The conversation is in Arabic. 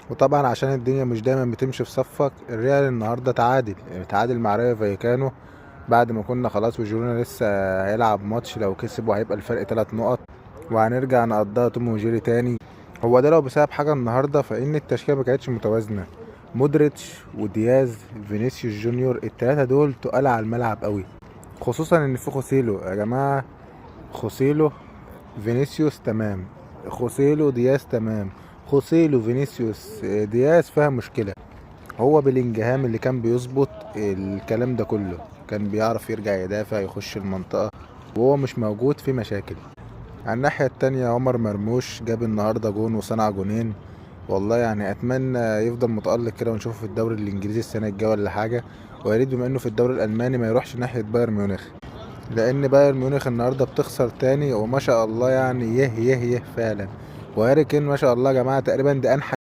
وطبعا عشان الدنيا مش دايما بتمشي في صفك، الريال النهارده تعادل مع رايو فايكانو بعد ما كنا خلاص، وجيرونا لسه هيلعب ماتش، لو كسب وهيبقى الفرق 3 نقط وهنرجع نقضيها توم وجيري تاني. هو ده لو بسبب حاجة النهاردة، فإن التشكيلة ما كانتش متوازنة. مودريتش ودياز فينيسيوس جونيور التلاتة دول تقال على الملعب قوي، خصوصا ان في خوسيلو يا جماعة. خوسيلو فينيسيوس تمام، خوسيلو دياز تمام، خوسيلو فينيسيوس دياز فيها مشكلة. هو بلينجهام اللي كان بيظبط الكلام ده كله، كان بيعرف يرجع يدافع يخش المنطقة، وهو مش موجود في مشاكل. على الناحية التانية عمر مرموش جاب النهاردة جون وصنع جونين. والله يعني اتمنى يفضل متألق كده ونشوفه في الدوري الانجليزي السنة الجاية ولا حاجة. ويا ريت بما انه في الدوري الالماني ما يروحش ناحية بايرن ميونخ، لان بايرن ميونخ النهارده بتخسر تاني، وما شاء الله يعني يه يه يه فعلا. وهاري كين ما شاء الله يا جماعة تقريبا ده انحى